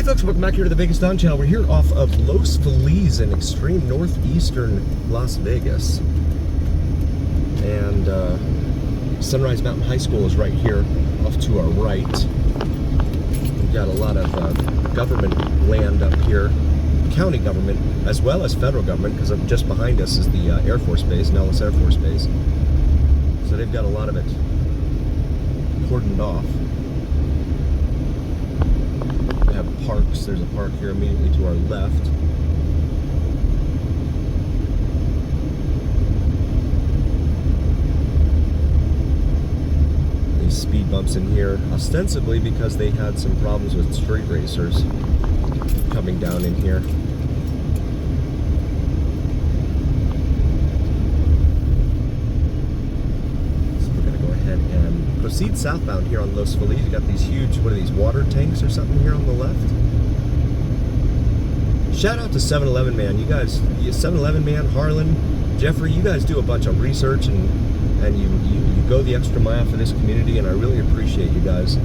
Hey folks, welcome back here to the Vegas Don Channel. We're here off of Los Feliz in extreme northeastern Las Vegas. And Sunrise Mountain High School is right here off to our right. We've got a lot of government land up here, county government, as well as federal government, because just behind us is the Air Force Base, Nellis Air Force Base. So they've got a lot of it cordoned off. We have parks. There's a park here immediately to our left. These speed bumps in here, ostensibly because they had some problems with street racers coming down in here. Proceed southbound here on Los Feliz. You got these huge, what are these, water tanks or something here on the left? Shout out to 7-Eleven man. You guys, 7-Eleven man, Harlan, Jeffrey, you guys do a bunch of research and you go the extra mile for this community, and I really appreciate you guys.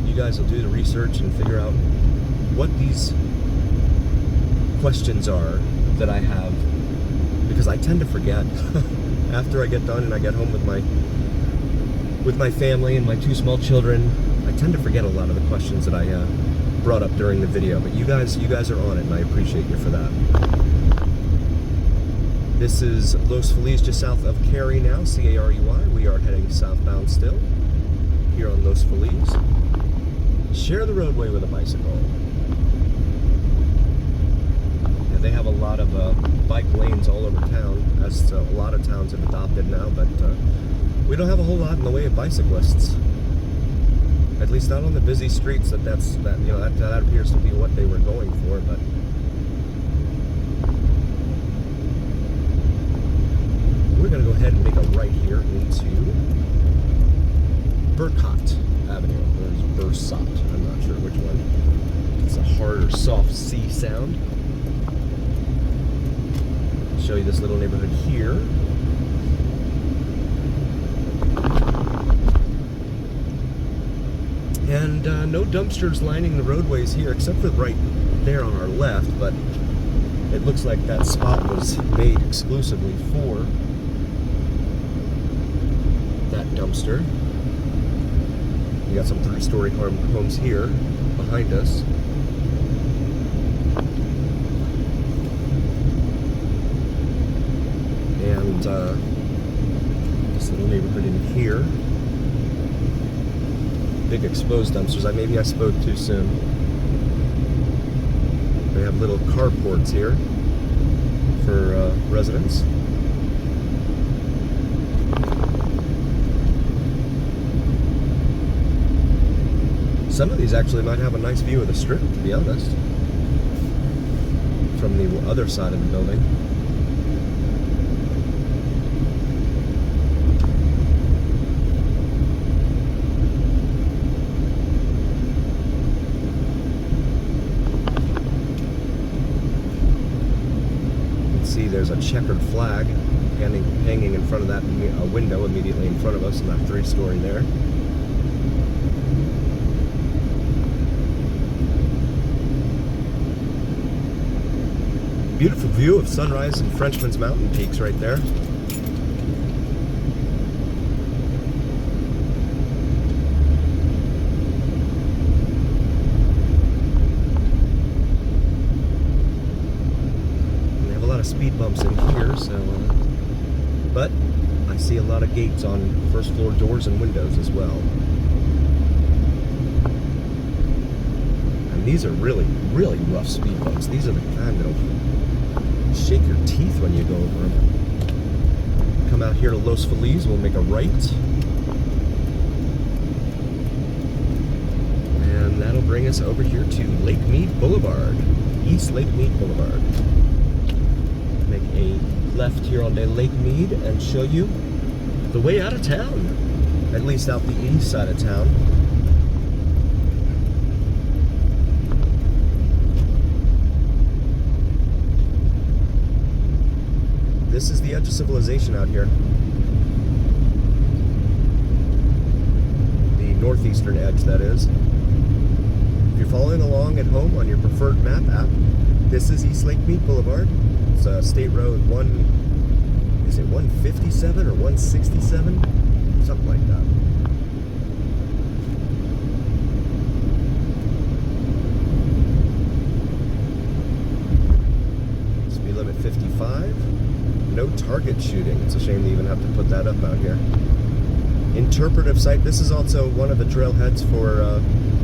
You guys will do the research and figure out what these questions are that I have, because I tend to forget. After I get done and I get home with my family and my two small children, I tend to forget a lot of the questions that I brought up during the video. But you guys are on it, and I appreciate you for that. This is Los Feliz, just south of Cary now, C-A-R-E-Y. We are heading southbound still here on Los Feliz. Share the roadway with a bicycle. They have a lot of bike lanes all over town, as a lot of towns have adopted now, but we don't have a whole lot in the way of bicyclists. At least not on the busy streets. That appears to be what they were going for. But we're going to go ahead and make a right here into Burkott Avenue. There's Bursat. I'm not sure which one. It's a hard or soft C sound. Show you this little neighborhood here. And no dumpsters lining the roadways here, except for right there on our left, but it looks like that spot was made exclusively for that dumpster. We got some 3-story homes here behind us. And this little neighborhood in here. Big exposed dumpsters. Maybe I spoke too soon. They have little carports here for residents. Some of these actually might have a nice view of the strip, to be honest, from the other side of the building. There's a checkered flag hanging in front of that window immediately in front of us in that 3-story there. Beautiful view of Sunrise and Frenchman's Mountain peaks right there. Speed bumps in here, so but I see a lot of gates on first floor doors and windows as well. And these are really, really rough speed bumps. These are the kind that'll shake your teeth when you go over them. Come out here to Los Feliz, we'll make a right. And that'll bring us over here to Lake Mead Boulevard, East Lake Mead Boulevard. Make a left here on Lake Mead and show you the way out of town, at least out the east side of town. This is the edge of civilization out here. The northeastern edge, that is. you're following along at home on your preferred map app, this is East Lake Mead Boulevard. It's State Road 157 or 167? Something like that. Speed limit 55. No target shooting. It's a shame they even have to put that up out here. Interpretive site. This is also one of the trailheads for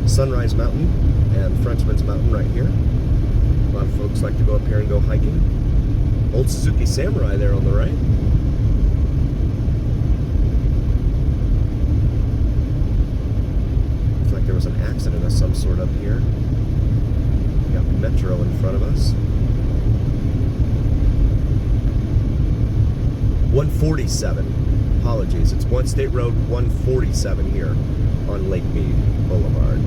Sunrise Mountain and Frenchman's Mountain right here. A lot of folks like to go up here and go hiking. Old Suzuki Samurai there on the right. Looks like there was an accident of some sort up here. We got Metro in front of us. 147. Apologies. It's one State Road 147 here on Lake Mead Boulevard.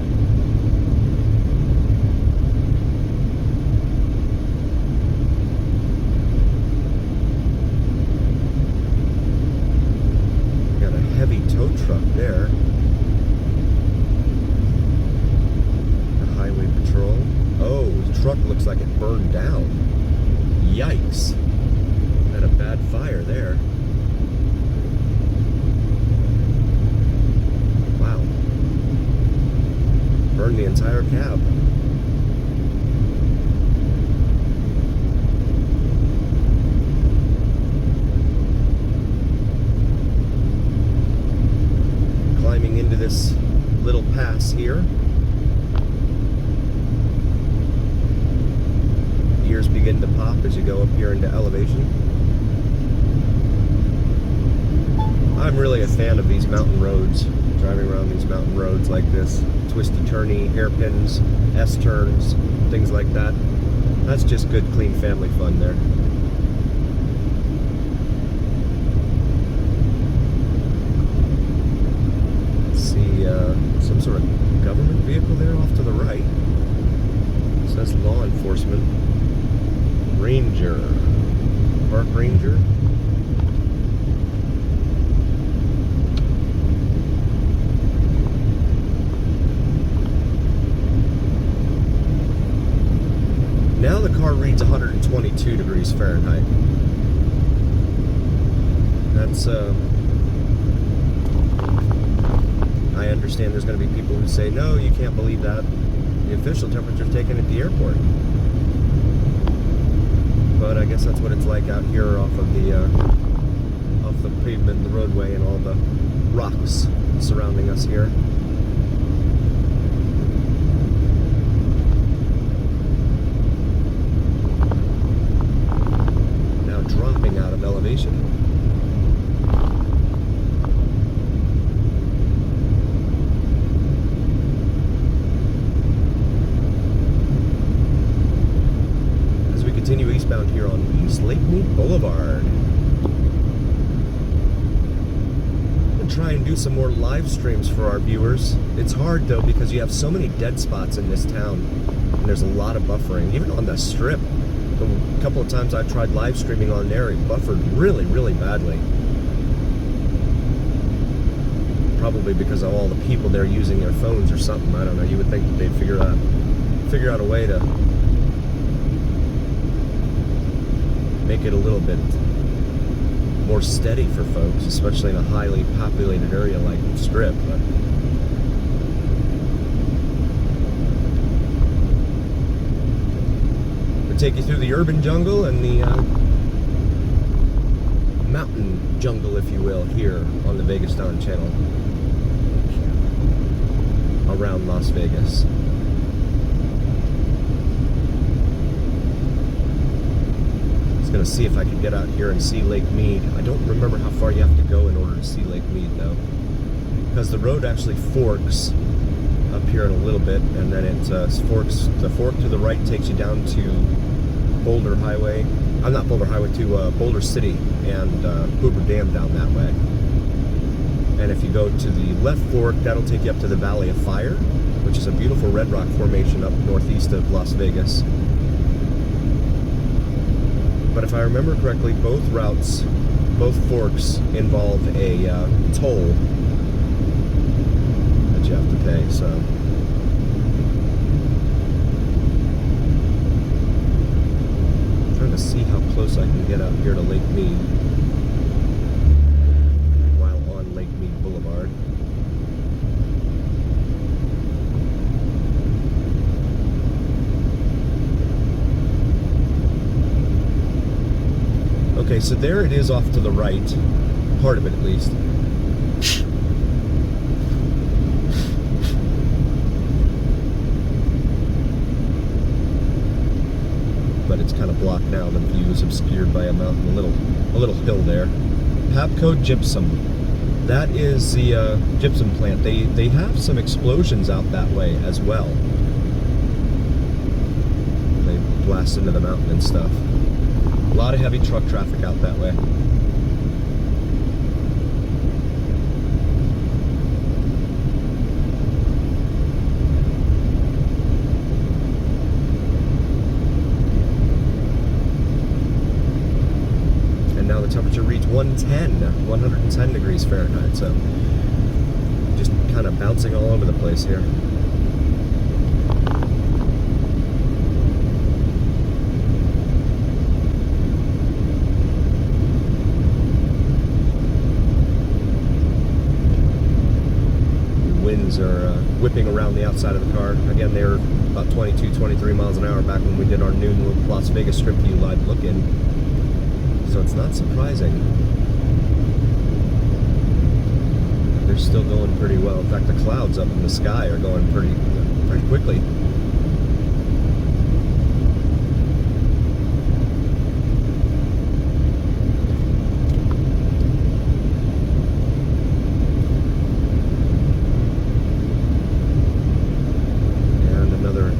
Got a heavy tow truck there. The highway patrol. Oh, the truck looks like it burned down. Yikes. Had a bad fire there. Wow. Burned the entire cab. Climbing into this little pass here. Ears begin to pop as you go up here into elevation. I'm really a fan of these mountain roads, driving around these mountain roads like this. Twisty, turny, hairpins, S-turns, things like that. That's just good, clean family fun there. See some sort of government vehicle there off to the right. It says law enforcement. Ranger. Park ranger. Now the car reads 122 degrees Fahrenheit. That's, I understand there's going to be people who say, no, you can't believe that. The official temperature is taken at the airport. But I guess that's what it's like out here off of the pavement, the roadway, and all the rocks surrounding us here. Dropping out of elevation. As we continue eastbound here on East Lake Mead Boulevard. I'm gonna try and do some more live streams for our viewers. It's hard though because you have so many dead spots in this town and there's a lot of buffering, even on the strip. A couple of times I've tried live streaming on there, it buffered really, really badly. Probably because of all the people there using their phones or something. I don't know. You would think that they'd figure out a way to make it a little bit more steady for folks, especially in a highly populated area like the Strip. But take you through the urban jungle and the mountain jungle, if you will, here on the Vegas Dawn channel around Las Vegas. I was going to see if I could get out here and see Lake Mead. I don't remember how far you have to go in order to see Lake Mead though, because the road actually forks up here in a little bit, and then it forks. The fork to the right takes you down to Boulder Highway. I'm not Boulder Highway, to Boulder City and Hoover Dam down that way. And if you go to the left fork, that'll take you up to the Valley of Fire, which is a beautiful red rock formation up northeast of Las Vegas. But if I remember correctly, both routes, both forks involve a toll that you have to pay, so here to Lake Mead while on Lake Mead Boulevard. Okay, so there it is off to the right, part of it at least. But it's kind of blocked now. The view is obscured by a mountain, a little hill there. Pabco Gypsum. That is the gypsum plant. They have some explosions out that way as well. They blast into the mountain and stuff. A lot of heavy truck traffic out that way. And now the temperature reached 110 degrees Fahrenheit, so just kind of bouncing all over the place here. Winds are whipping around the outside of the car. Again, they were about 22, 23 miles an hour back when we did our noon Las Vegas Strip View live look-in. So it's not surprising. They're still going pretty well. In fact, the clouds up in the sky are going pretty quickly.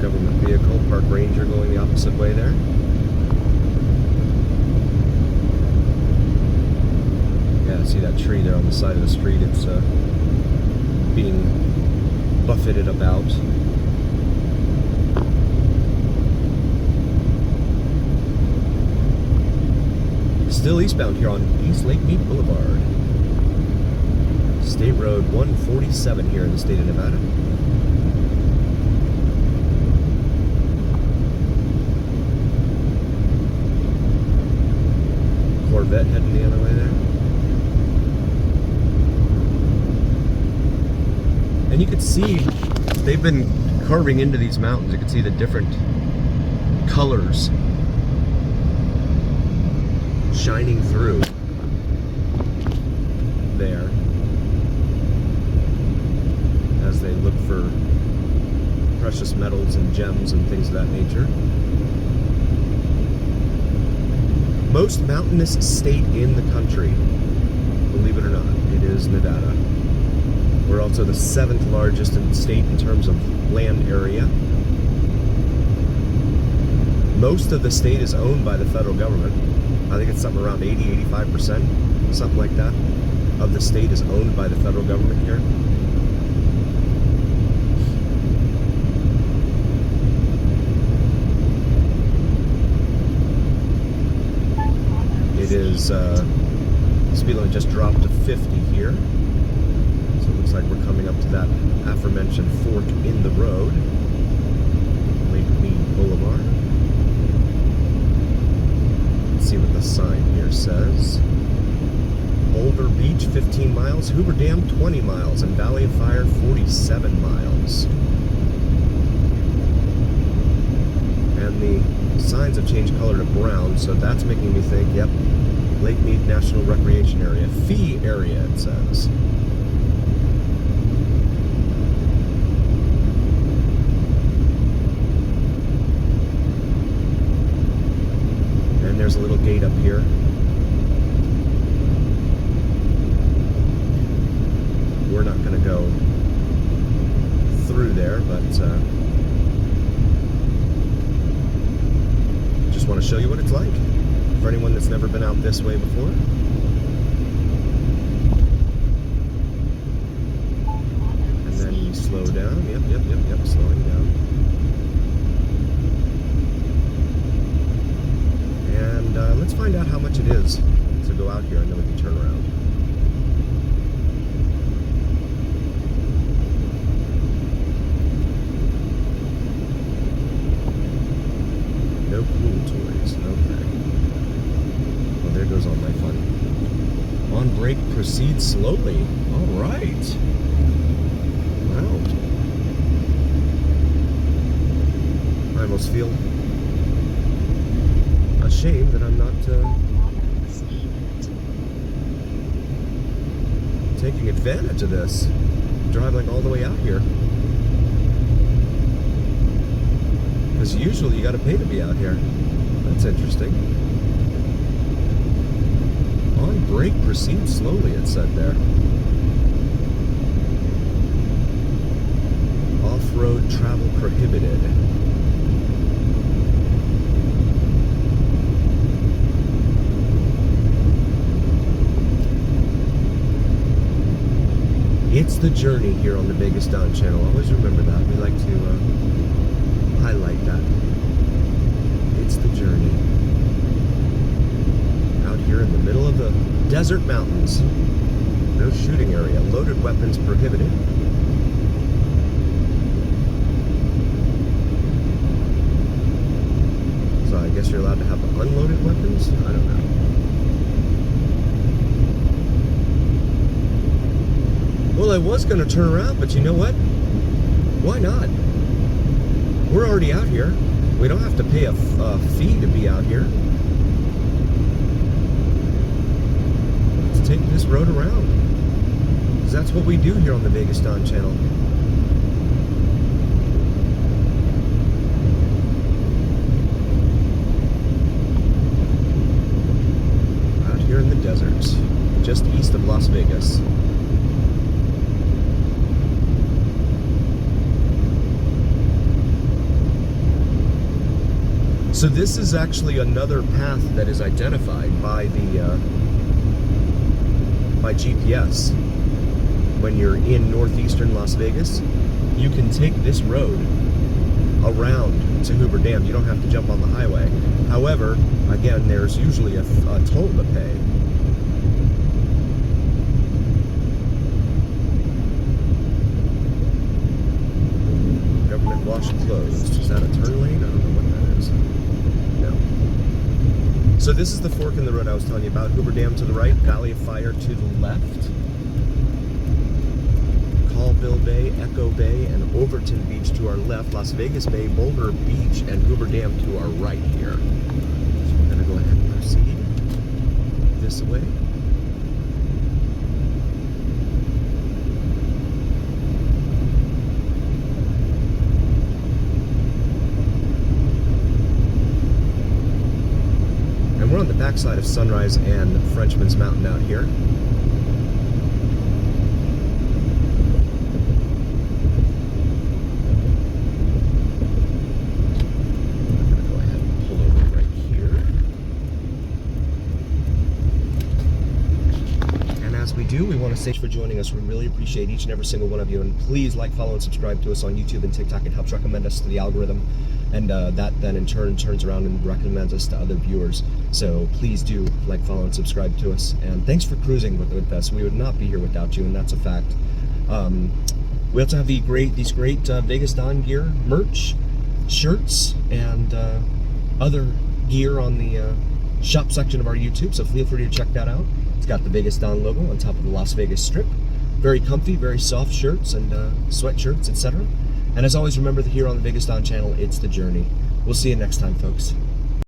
Government vehicle, park ranger going the opposite way there. Yeah, see that tree there on the side of the street? It's being buffeted about. Still eastbound here on East Lake Mead Boulevard. State Road 147 here in the state of Nevada. Corvette heading the other way there. And you could see they've been carving into these mountains. You can see the different colors shining through there as they look for precious metals and gems and things of that nature. Most mountainous state in the country, believe it or not, it is Nevada. We're also the 7th largest state in terms of land area. Most of the state is owned by the federal government. I think it's something around 80-85%, something like that, of the state is owned by the federal government here. It is, speed limit just dropped to 50 here. So it looks like we're coming up to that aforementioned fork in the road. Lake Mead Boulevard. Let's see what the sign here says. Boulder Beach, 15 miles. Hoover Dam, 20 miles. And Valley of Fire, 47 miles. And the signs have changed color to brown, so that's making me think, yep, Lake Mead National Recreation Area. Fee area, it says. And there's a little gate up here. We're not going to go through there, but just want to show you what it's like for anyone that's never been out this way before. And then you slow down. Yep, slowing down. And let's find out how much it is to go out here, and then we can turn around. No pool toys. Okay. Well, there Proceed slowly. All right. Wow. I almost feel ashamed that I'm not taking advantage of this. Driving all the way out here. Because usually you got to pay to be out here. That's interesting. On brake, proceed slowly, it said there. Off-road travel prohibited. It's the journey here on the Vegas Don channel. Always remember that. We like to highlight that. It's the journey. Out here in the middle of the desert mountains. No shooting area. Loaded weapons prohibited. So I guess you're allowed to have unloaded weapons? I don't know. Well, I was going to turn around, but you know what? Why not? We're already out here. We don't have to pay a fee to be out here. Let's take this road around. Because that's what we do here on the Vegas Don channel. Out here in the deserts, just east of Las Vegas. So this is actually another path that is identified by the by GPS. When you're in northeastern Las Vegas, you can take this road around to Hoover Dam. You don't have to jump on the highway. However, again, there's usually a toll to pay. Government wash closed. Is that a turn lane? I don't know what that is. No. So this is the fork in the road I was telling you about. Hoover Dam to the right, Valley of Fire to the left. Colville Bay, Echo Bay, and Overton Beach to our left. Las Vegas Bay, Boulder Beach, and Hoover Dam to our right here. So we're going to go ahead and proceed this way. And we're on the backside of Sunrise and Frenchman's Mountain out here. We want to thank you for joining us. We really appreciate each and every single one of you, and please like, follow, and subscribe to us on YouTube and TikTok. It helps recommend us to the algorithm, and that then in turn turns around and recommends us to other viewers. So please do like, follow, and subscribe to us, and thanks for cruising with us. We would not be here without you, and that's a fact. We also have these great Vegas Don gear, merch, shirts, and other gear on the shop section of our YouTube, so feel free to check that out. It's got the Vegas Don logo on top of the Las Vegas Strip. Very comfy, very soft shirts and sweatshirts, etc. And as always, remember that here on the Vegas Don channel, it's the journey. We'll see you next time, folks.